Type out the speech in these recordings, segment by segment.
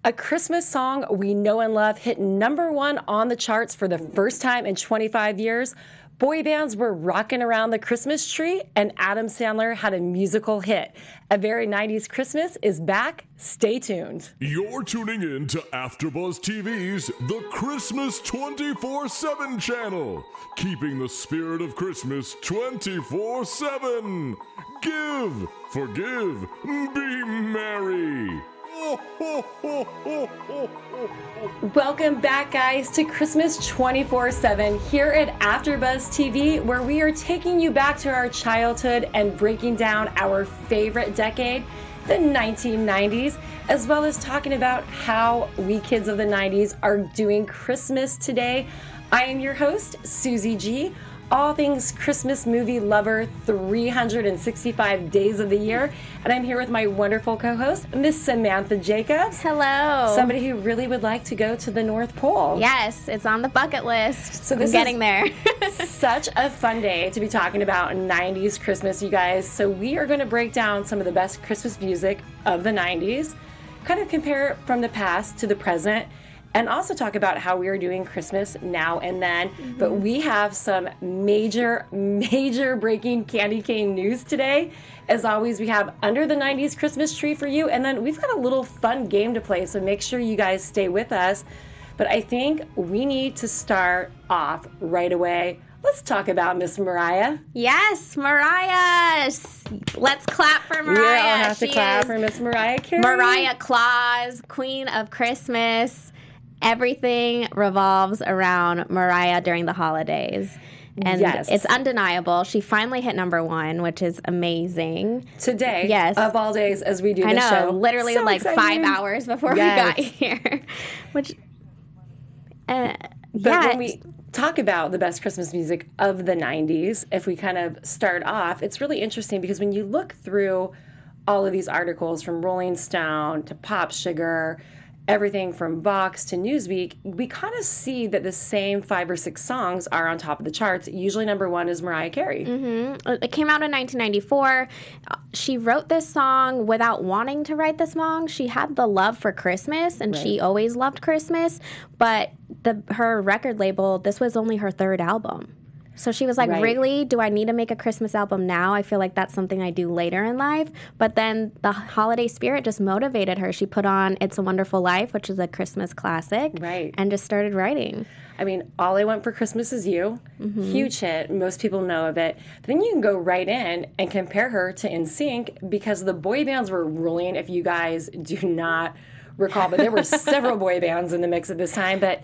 A Christmas song we know and love hit #1 on the charts for the first time in 25 years. Boy bands were rocking around the Christmas tree, and Adam Sandler had a musical hit. A Very 90s Christmas is back. Stay tuned. You're tuning in to AfterBuzz TV's The Christmas 24/7 channel, keeping the spirit of Christmas 24/7. Give, forgive, be merry. Welcome back, guys, to Christmas 24/7 here at AfterBuzz TV, where we are taking you back to our childhood and breaking down our favorite decade, the 1990s, as well as talking about how we kids of the 90s are doing Christmas today. I am your host, Suzi G, all things Christmas movie lover 365 days of the year. And I'm here with my wonderful co-host, Miss Samantha Jacobs. Hello. Somebody who really would like to go to the North Pole. Yes, it's on the bucket list. So I'm getting there. Such a fun day to be talking about 90s Christmas, you guys. So we are going to break down some of the best Christmas music of the 90s, kind of compare it from the past to the present, and also talk about how we are doing Christmas now and then. Mm-hmm. But we have some major breaking candy cane news today. As always, we have Under the 90s Christmas Tree for you, and then we've got a little fun game to play, so make sure you guys stay with us. But I think we need to start off right away. Let's talk about Miss Mariah. Yes, Mariah. Let's clap for Mariah. We all have to clap for Miss Mariah Carey. Mariah Claus, Queen of Christmas. Everything revolves around Mariah during the holidays. And yes, it's undeniable. She finally hit #1, which is amazing. Today, yes, of all days, as we do this show. I know, literally so like exciting. 5 hours before we got here. Which, but when we talk about the best Christmas music of the 90s, if we kind of start off, it's really interesting because when you look through all of these articles from Rolling Stone to Pop Sugar, everything from Vox to Newsweek, we kind of see that the same 5 or 6 songs are on top of the charts. Usually #1 is Mariah Carey. Mm-hmm. It came out in 1994. She wrote this song without wanting to write the song. She had the love for Christmas, and she always loved Christmas. But her record label, this was only her 3rd album. So she was like, really? Do I need to make a Christmas album now? I feel like that's something I do later in life. But then the holiday spirit just motivated her. She put on It's a Wonderful Life, which is a Christmas classic, and just started writing. I mean, All I Want for Christmas Is You, huge hit. Most people know of it. But then you can go right in and compare her to NSYNC because the boy bands were ruling, if you guys do not recall. But there were several boy bands in the mix at this time. But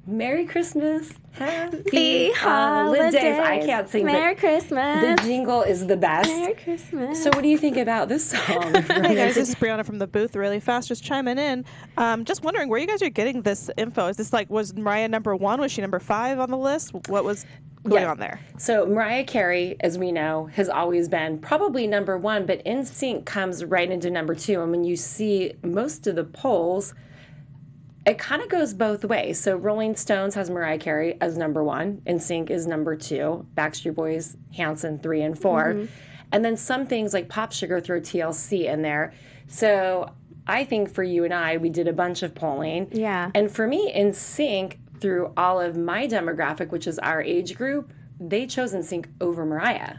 Merry Christmas, Happy Holidays. I can't sing, Merry Christmas. The jingle is the best. Merry Christmas. So what do you think about this song? Hey guys, this is Brianna from the booth really fast, just chiming in. Just wondering where you guys are getting this info. Is this was Mariah #1? Was she #5 on the list? What was going on there? So Mariah Carey, as we know, has always been probably #1, but NSYNC comes right into #2. And when you see most of the polls, it kind of goes both ways. So Rolling Stones has Mariah Carey as #1, NSYNC is #2, Backstreet Boys, Hanson 3 and 4, and then some things like Pop Sugar throw TLC in there. So I think for you and I, we did a bunch of polling. Yeah. And for me, NSYNC, through all of my demographic, which is our age group, they chose NSYNC over Mariah.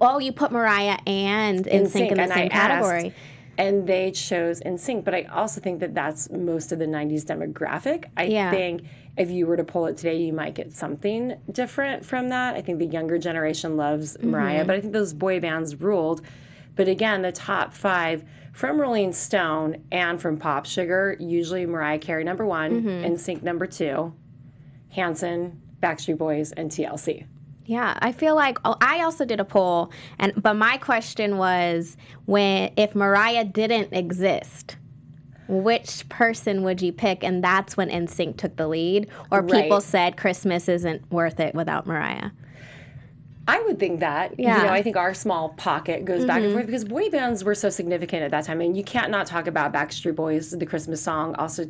Oh, you put Mariah and NSYNC in the same category. And they chose NSYNC, but I also think that that's most of the 90s demographic. I think if you were to pull it today, you might get something different from that. I think the younger generation loves Mariah, but I think those boy bands ruled. But again, the top 5 from Rolling Stone and from Pop Sugar, usually Mariah Carey #1, NSYNC #2, Hanson, Backstreet Boys, and TLC. Yeah, I feel like I also did a poll, but my question was, if Mariah didn't exist, which person would you pick? And that's when NSYNC took the lead, or people said Christmas isn't worth it without Mariah. I would think that. Yeah. I think our small pocket goes back and forth because boy bands were so significant at that time. And you can't not talk about Backstreet Boys, the Christmas song, also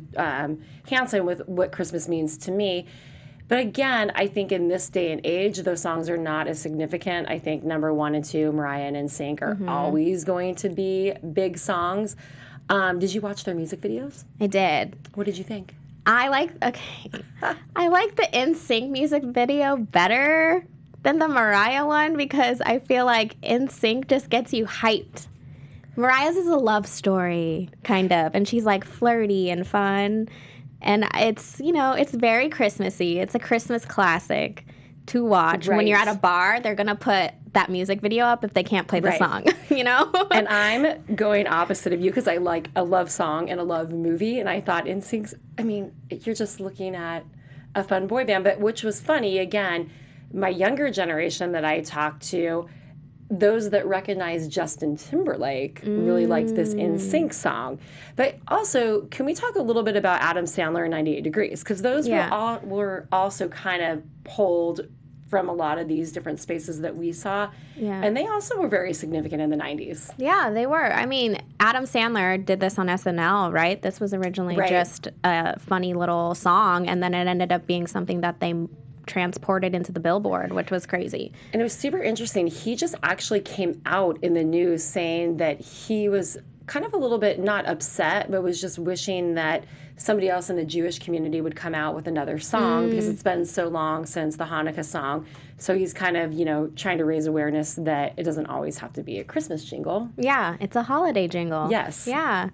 Hanson with What Christmas Means to Me. But again, I think in this day and age, those songs are not as significant. I think #1 and 2, Mariah and NSYNC, are always going to be big songs. Did you watch their music videos? I did. What did you think? I like the NSYNC music video better than the Mariah one because I feel like NSYNC just gets you hyped. Mariah's is a love story, kind of, and she's like flirty and fun. And it's, it's very Christmassy. It's a Christmas classic to watch. Right. When you're at a bar, they're going to put that music video up if they can't play the song, And I'm going opposite of you because I like a love song and a love movie. And I thought NSYNC's, you're just looking at a fun boy band. But which was funny, again, my younger generation that I talked to, those that recognize Justin Timberlake really liked this NSYNC song. But also, can we talk a little bit about Adam Sandler and 98 Degrees? Because those were also kind of pulled from a lot of these different spaces that we saw. Yeah. And they also were very significant in the 90s. Yeah, they were. I mean, Adam Sandler did this on SNL, right? This was originally just a funny little song, and then it ended up being something that they transported into the Billboard, which was crazy. And it was super interesting. He just actually came out in the news saying that he was kind of a little bit not upset, but was just wishing that somebody else in the Jewish community would come out with another song because it's been so long since the Hanukkah song. So he's kind of, trying to raise awareness that it doesn't always have to be a Christmas jingle. Yeah, it's a holiday jingle. Yes. Yeah.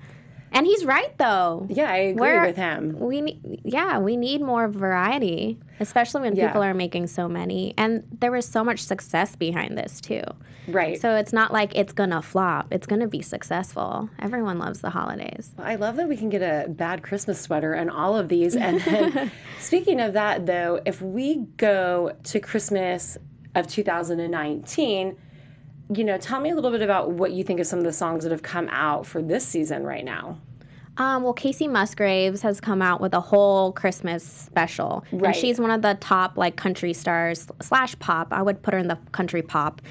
And he's right, though. Yeah, I agree with him. We need more variety, especially when people are making so many. And there was so much success behind this, too. Right. So it's not like it's going to flop. It's going to be successful. Everyone loves the holidays. I love that we can get a bad Christmas sweater and all of these. And then, speaking of that, though, if we go to Christmas of 2019... tell me a little bit about what you think of some of the songs that have come out for this season right now. Well, Kacey Musgraves has come out with a whole Christmas special. Right. And she's one of the top, country stars / pop. I would put her in the country pop,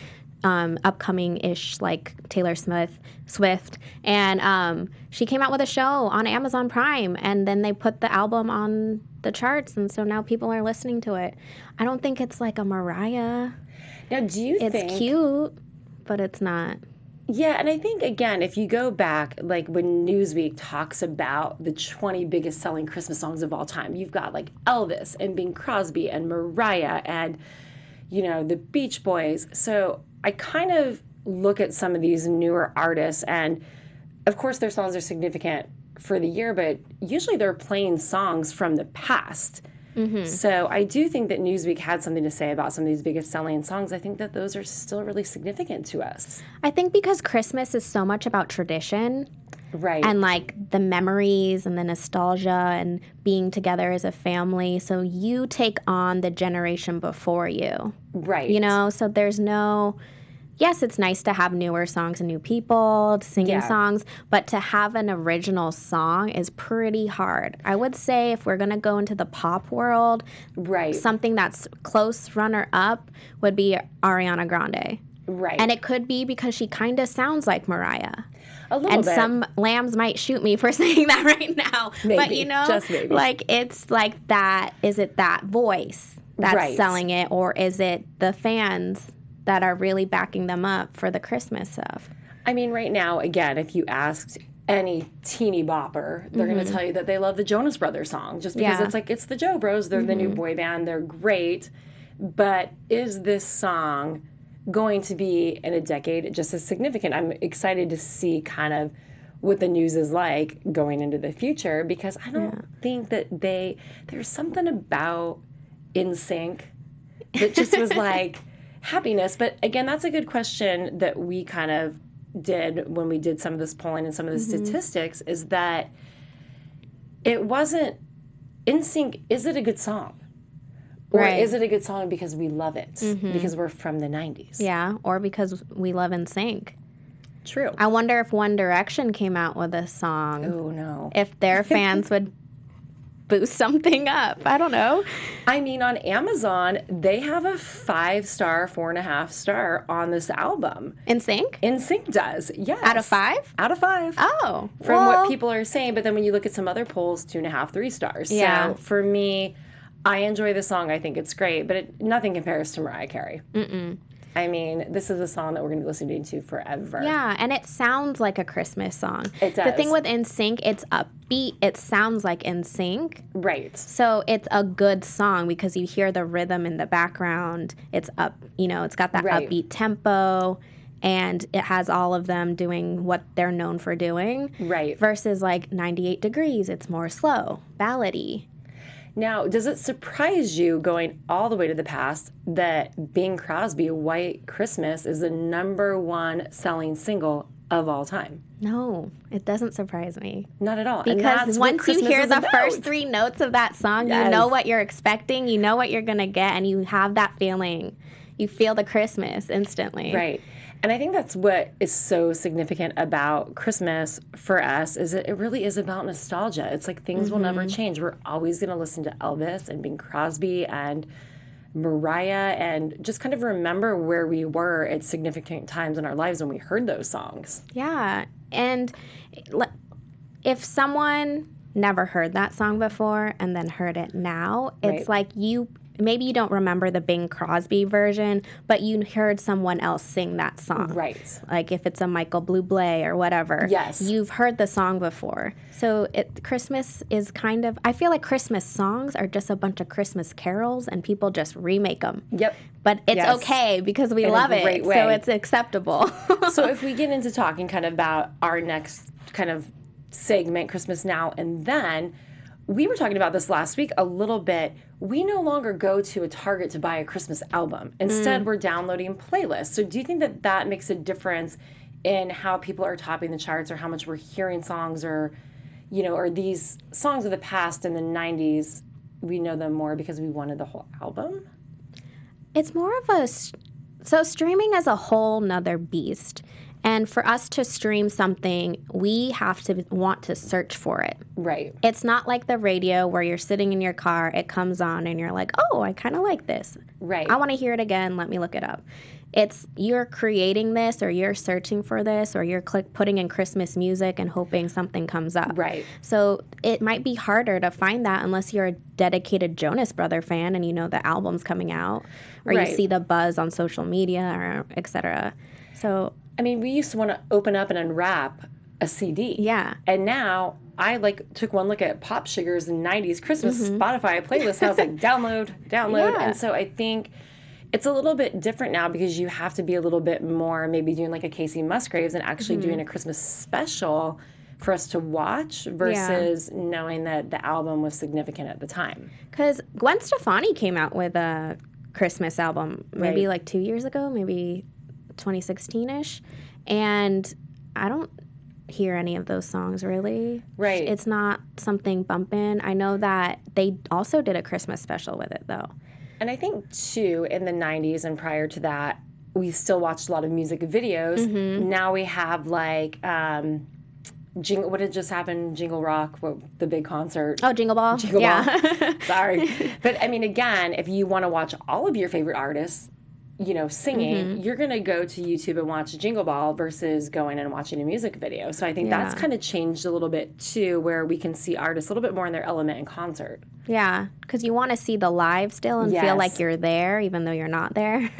upcoming-ish, like Taylor Swift. And she came out with a show on Amazon Prime, and then they put the album on the charts, and so now people are listening to it. I don't think it's like a Mariah. Now, do you think... It's cute, but it's not. Yeah, and I think, again, if you go back, like when Newsweek talks about the 20 biggest selling Christmas songs of all time, you've got like Elvis and Bing Crosby and Mariah and, the Beach Boys. So I kind of look at some of these newer artists, and of course their songs are significant for the year, but usually they're playing songs from the past. Mm-hmm. So I do think that Newsweek had something to say about some of these biggest selling songs. I think that those are still really significant to us. I think because Christmas is so much about tradition. Right. And the memories and the nostalgia and being together as a family. So you take on the generation before you. Right. So there's no... Yes, it's nice to have newer songs and new people singing songs, but to have an original song is pretty hard. I would say if we're going to go into the pop world, something that's close runner-up would be Ariana Grande. Right. And it could be because she kind of sounds like Mariah. A little bit. Some lambs might shoot me for saying that right now. Maybe. But, just maybe. It's like that. Is it that voice that's selling it, or is it the fans that are really backing them up for the Christmas stuff? I mean, right now, again, if you asked any teeny bopper, they're going to tell you that they love the Jonas Brothers song just because it's the Joe Bros. They're the new boy band. They're great. But is this song going to be in a decade just as significant? I'm excited to see kind of what the news is like going into the future, because I don't think that there's something about NSYNC that just was like happiness. But again, that's a good question that we kind of did when we did some of this polling and some of the statistics, is that it wasn't NSYNC. Is it a good song? Or is it a good song because we love it, because we're from the 90s? Yeah, or because we love NSYNC. True. I wonder if One Direction came out with a song. Oh, no. If their fans would boost something up. I don't know. I mean, on Amazon, they have a 5-star, 4.5-star on this album. NSYNC? NSYNC does, yes. Out of 5? Out of 5. Oh. From what people are saying, but then when you look at some other polls, 2.5, 3 stars. Yeah. So for me, I enjoy the song. I think it's great, but nothing compares to Mariah Carey. Mm-mm. I mean, this is a song that we're going to be listening to forever. Yeah, and it sounds like a Christmas song. It does. The thing with NSYNC, it's upbeat. It sounds like NSYNC. Right. So it's a good song because you hear the rhythm in the background. It's up, it's got that upbeat tempo, and it has all of them doing what they're known for doing. Right. Versus like 98 Degrees, it's more slow, ballady. Now, does it surprise you, going all the way to the past, that Bing Crosby, White Christmas, is the #1 selling single of all time? No, it doesn't surprise me. Not at all. Because once you hear the first 3 notes of that song, you know what you're expecting, you know what you're going to get, and you have that feeling. You feel the Christmas instantly. Right. And I think that's what is so significant about Christmas for us, is it really is about nostalgia. It's like things will never change. We're always going to listen to Elvis and Bing Crosby and Mariah and just kind of remember where we were at significant times in our lives when we heard those songs. Yeah. And if someone never heard that song before and then heard it now, it's like maybe you don't remember the Bing Crosby version, but you heard someone else sing that song. Right. Like if it's a Michael Bublé or whatever. Yes. You've heard the song before. So Christmas is kind of, I feel like Christmas songs are just a bunch of Christmas carols and people just remake them. Yep. But it's okay because we love it. So it's acceptable. So if we get into talking kind of about our next kind of segment, Christmas Now and Then, we were talking about this last week a little bit. We no longer go to a Target to buy a Christmas album. Instead, we're downloading playlists. So do you think that that makes a difference in how people are topping the charts or how much we're hearing songs or, or these songs of the past in the 90s, we know them more because we wanted the whole album? It's more of so streaming is a whole nother beast. And for us to stream something, we have to want to search for it. Right. It's not like the radio where you're sitting in your car, it comes on, and you're like, oh, I kind of like this. Right. I want to hear it again. Let me look it up. It's you're creating this, or you're searching for this, or you're putting in Christmas music and hoping something comes up. Right. So it might be harder to find that unless you're a dedicated Jonas Brother fan and you know the album's coming out, or you see the buzz on social media, or et cetera. So I mean, we used to want to open up and unwrap a CD. Yeah. And now I took one look at Pop Sugar's 90s Christmas Spotify playlist and I was like, download. Yeah. And so I think it's a little bit different now because you have to be a little bit more maybe doing like a Kacey Musgraves and actually doing a Christmas special for us to watch versus knowing that the album was significant at the time. Because Gwen Stefani came out with a Christmas album maybe like 2 years ago, maybe 2016-ish, and I don't hear any of those songs really. Right. It's not something bumping. I know that they also did a Christmas special with it though. And I think too in the 90s and prior to that, we still watched a lot of music videos. Now we have like what had just happened? Jingle Rock, the big concert. Oh, Jingle Ball. Jingle Ball. Sorry. But I mean, again, if you want to watch all of your favorite artists, singing, you're going to go to YouTube and watch Jingle Ball versus going and watching a music video. So I think that's kind of changed a little bit too, where we can see artists a little bit more in their element in concert. Yeah, because you want to see the live still and feel like you're there, even though you're not there.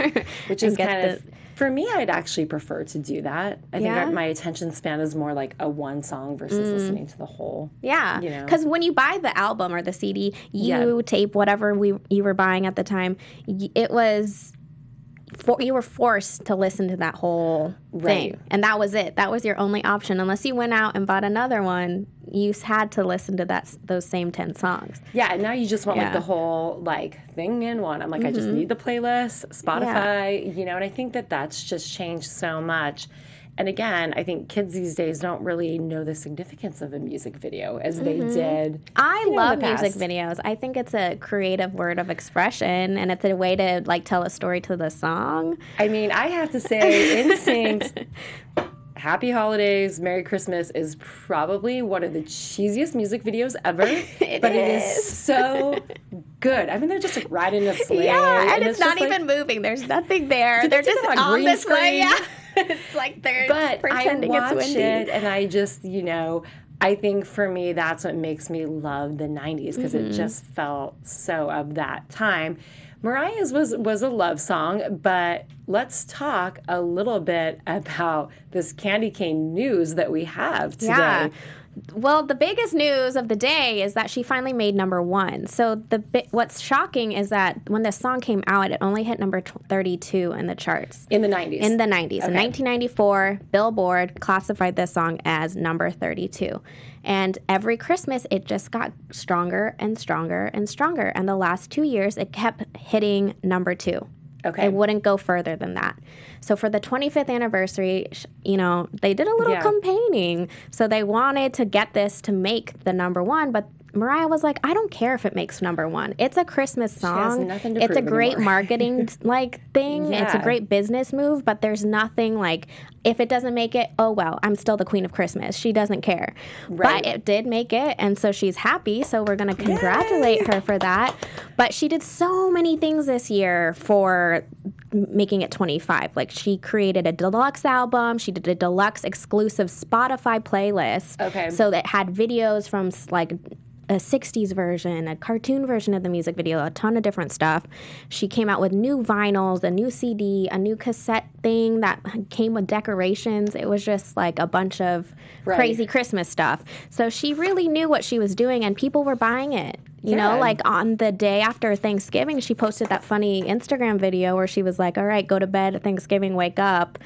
Which is kind of, for me, I'd actually prefer to do that. I think my attention span is more like a one song versus listening to the whole. Yeah, because when you buy the album or the CD, you tape whatever you were buying at the time, it was... you were forced to listen to that whole thing. And that was it. That was your only option. Unless you went out and bought another one, you had to listen to those same 10 songs. Yeah, and now you just want like the whole thing in one. I'm like, I just need the playlist, Spotify, and I think that that's just changed so much. And again, I think kids these days don't really know the significance of a music video as they did. I love music videos. I think it's a creative word of expression, and it's a way to tell a story to the song. I mean, I have to say, NSYNC's Happy Holidays, Merry Christmas is probably one of the cheesiest music videos ever. It is so good. I mean, they're just riding a sleigh. Yeah, and it's not even moving. There's nothing there. They're just on the sleigh. Yeah. It's like they're pretending it's windy. But I watch it and I just, I think for me, that's what makes me love the 90s because it just felt so of that time. Mariah's was a love song, but let's talk a little bit about this candy cane news that we have today. Yeah. Well, the biggest news of the day is that she finally made number 1. So what's shocking is that when this song came out, it only hit number 32 in the charts. In the 90s. In the 90s. Okay. In 1994, Billboard classified this song as number 32. And every Christmas, it just got stronger and stronger and stronger. And the last 2 years, it kept hitting number 2. Okay. It wouldn't go further than that. So for the 25th anniversary, they did a little campaigning. So they wanted to get this to make the number 1, but Mariah was like, I don't care if it makes number 1. It's a Christmas song. She has nothing to it's a prove great anymore. marketing thing. Yeah. It's a great business move, but there's nothing like, if it doesn't make it, oh well, I'm still the queen of Christmas. She doesn't care. Right. But it did make it, and so she's happy. So we're going to congratulate her for that. But she did so many things this year for making it 25. Like, she created a deluxe album. She did a deluxe exclusive Spotify playlist. Okay. So that had videos from like a 60s version, a cartoon version of the music video, a ton of different stuff. She came out with new vinyls, a new CD, a new cassette thing that came with decorations. It was just like a bunch of crazy Christmas stuff. So she really knew what she was doing, and people were buying it. You know, like on the day after Thanksgiving, she posted that funny Instagram video where she was like, all right, go to bed at Thanksgiving, wake up,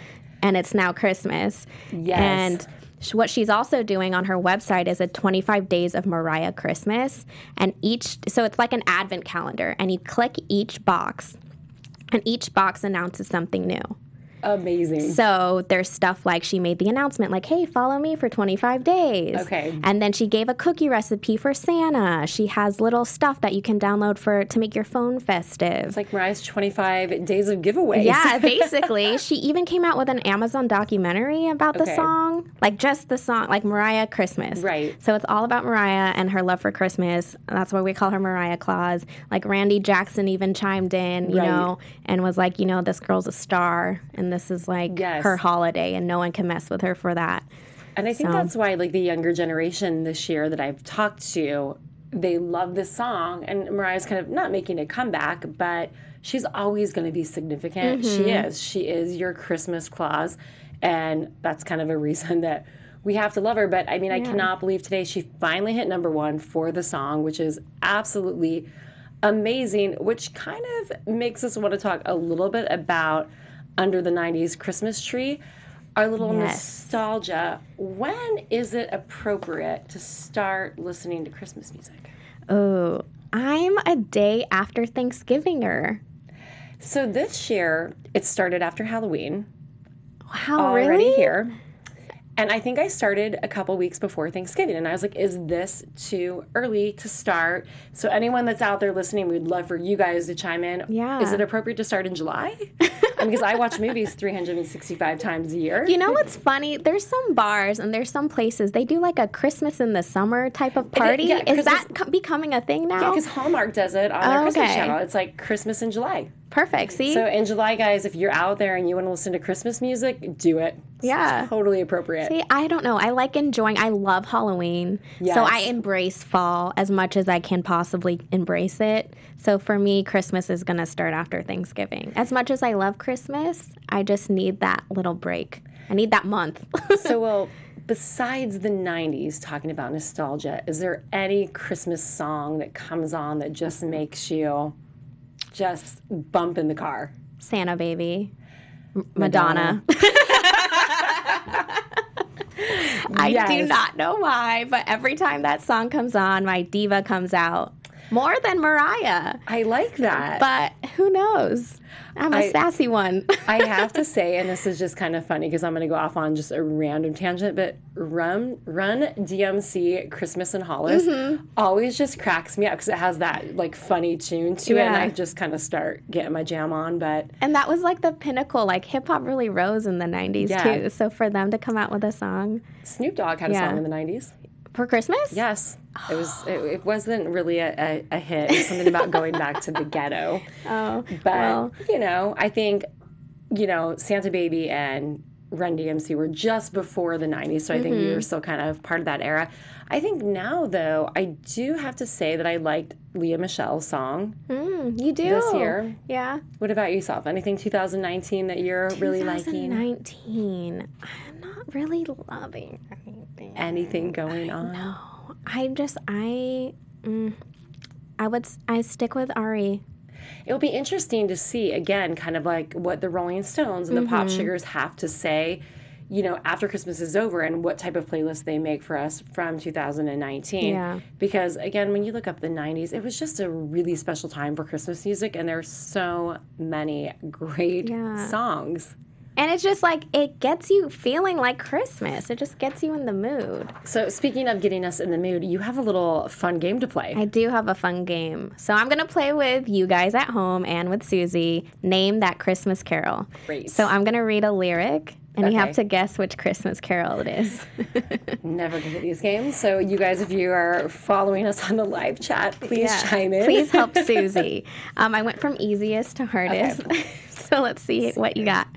and it's now Christmas. Yes. And what she's also doing on her website is a 25 days of Mariah Christmas. And so it's like an advent calendar. And you click each box, and each box announces something new. Amazing. So there's stuff like she made the announcement like, hey, follow me for 25 days. Okay. And then she gave a cookie recipe for Santa. She has little stuff that you can download to make your phone festive. It's like Mariah's 25 days of giveaways. Yeah, basically. She even came out with an Amazon documentary about the song, like just the song, like Mariah Christmas. Right. So it's all about Mariah and her love for Christmas. That's why we call her Mariah Claus. Like Randy Jackson even chimed in, you know, and was like, this girl's a star, and this is like her holiday, and no one can mess with her for that. And I think that's why, like, the younger generation this year that I've talked to, they love this song. And Mariah's kind of not making a comeback, but she's always going to be significant. Mm-hmm. She is your Christmas Claus. And that's kind of a reason that we have to love her. But I mean, I cannot believe today she finally hit number 1 for the song, which is absolutely amazing, which kind of makes us want to talk a little bit about Under the 90s Christmas Tree. Our little nostalgia. When is it appropriate to start listening to Christmas music? Oh, I'm a day after Thanksgivinger. So this year, it started after Halloween. Wow, already really? Here. And I think I started a couple weeks before Thanksgiving. And I was like, is this too early to start? So anyone that's out there listening, we'd love for you guys to chime in. Yeah. Is it appropriate to start in July? Because I watch movies 365 times a year. You know what's funny? There's some bars and there's some places, they do like a Christmas in the summer type of party. Is that becoming a do now? Yeah, because Hallmark does it on their Christmas channel. It's like Christmas in July. Perfect. See? So in July, guys, if you're out there and you want to listen to Christmas music, do it. It's totally appropriate. See, I don't know. I like enjoying. I love Halloween. Yes. So I embrace fall as much as I can possibly embrace it. So for me, Christmas is going to start after Thanksgiving. As much as I love Christmas, I just need that little break. I need that month. So, well, besides the 90s, talking about nostalgia, is there any Christmas song that comes on that just makes you just bump in the car? Santa Baby. Madonna. I do not know why, but every time that song comes on, my diva comes out. More than Mariah. I like that. But who knows? I'm a sassy one. I have to say, and this is just kind of funny because I'm going to go off on just a random tangent, but Run DMC Christmas in Hollis always just cracks me up because it has that like funny tune to it, and I just kind of start getting my jam on. And that was like the pinnacle. Like hip hop really rose in the 90s too. So for them to come out with a song. Snoop Dogg had a song in the 90s. For Christmas? Yes. It wasn't really a hit. It was something about going back to the ghetto. Oh. But, I think, Santa Baby and Run DMC were just before the 90s, so I think we were still kind of part of that era. I think now, though, I do have to say that I liked Leah Michelle's song. You do? This year. Yeah. What about yourself? Anything 2019 that you're really liking? 2019. I'm not really loving anything. Anything going on? No. I stick with Ari. It'll be interesting to see, again, kind of like what the Rolling Stones and the Pop Sugars have to say, you know, after Christmas is over and what type of playlist they make for us from 2019. Yeah. Because, again, when you look up the 90s, it was just a really special time for Christmas music, and there's so many great songs. And it's just like, it gets you feeling like Christmas. It just gets you in the mood. So speaking of getting us in the mood, you have a little fun game to play. I do have a fun game. So I'm going to play with you guys at home and with Suzi. Name that Christmas carol. Great. So I'm going to read a lyric, and you have to guess which Christmas carol it is. Never good at these games. So you guys, if you are following us on the live chat, please chime in. Please help Suzi. I went from easiest to hardest. Okay. So let's see what you got.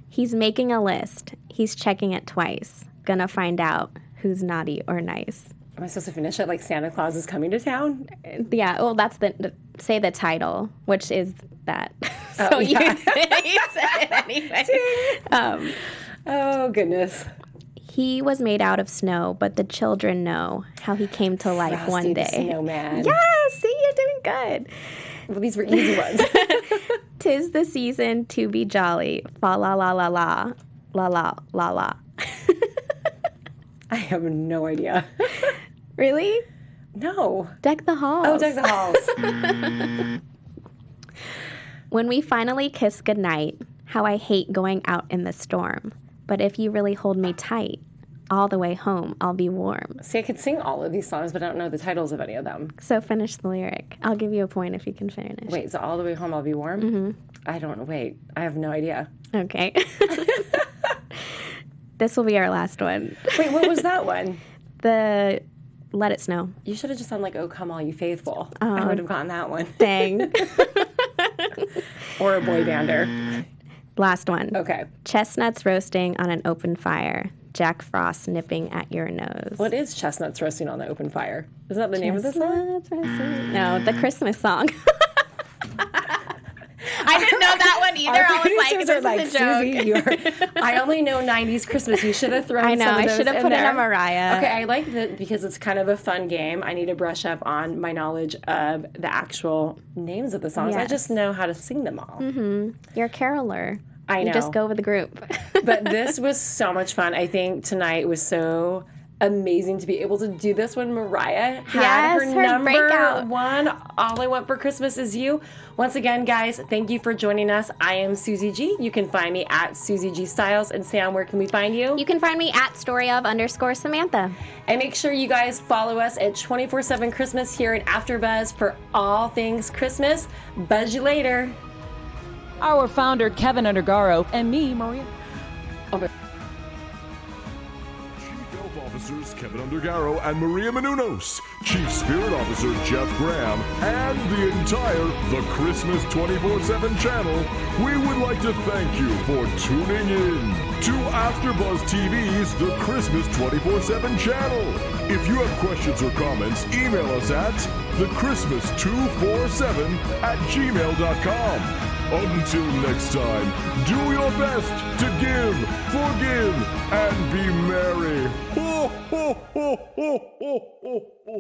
He's making a list. He's checking it twice. Gonna find out who's naughty or nice. Am I supposed to finish it like Santa Claus is coming to town? Yeah, well, that's say the title, which is that. Oh, so yeah. you said it anyway. Oh, goodness. He was made out of snow, but the children know how he came to life Frosty one day. the Snowman. Yes, see, you're doing good. Well, these were easy ones. 'Tis the season to be jolly. Fa la la la la. La la la la. I have no idea. Really? No. Deck the halls. Oh, Deck the Halls. When we finally kiss goodnight, how I hate going out in the storm. But if you really hold me tight, all the way home, I'll be warm. See, I could sing all of these songs, but I don't know the titles of any of them. So finish the lyric. I'll give you a point if you can finish. Wait, so all the way home I'll be warm? Mm-hmm. I don't know. Wait, I have no idea. Okay. This will be our last one. Wait, what was that one? The Let It Snow. You should have just done like, Oh, Come All You Faithful. I would have gotten that one. Dang. Or a boy bander. Last one. Okay. Chestnuts roasting on an open fire. Jack Frost nipping at your nose. What is Chestnuts Roasting on the Open Fire? Is that the name of the song? No, the Christmas song. I didn't know that one either. I was like, this is a joke. Suzi, I only know 90s Christmas. You should have thrown I know. some of I those should have in put there. in a Mariah. Okay, I like that because it's kind of a fun game. I need to brush up on my knowledge of the actual names of the songs. Yes. I just know how to sing them all. Mm-hmm. You're a caroler. I know. You just go with the group. But this was so much fun. I think tonight was so amazing to be able to do this when Mariah had her number breakout. one, All I Want for Christmas Is You. Once again, guys, thank you for joining us. I am Suzi G. You can find me at Suzi G Styles. And Sam, where can we find you? You can find me at @storyof_Samantha. And make sure you guys follow us at 24/7 Christmas here at AfterBuzz for all things Christmas. Buzz you later. Our founder, Kevin Undergaro, and me, Maria. Chief Health Officers Kevin Undergaro and Maria Menounos, Chief Spirit Officer Jeff Graham, and the entire The Christmas 24/7 channel, we would like to thank you for tuning in to AfterBuzz TV's The Christmas 24/7 channel. If you have questions or comments, email us at thechristmas247@gmail.com. Until next time, do your best to give, forgive, and be merry. Ho, ho, ho, ho, ho, ho, ho.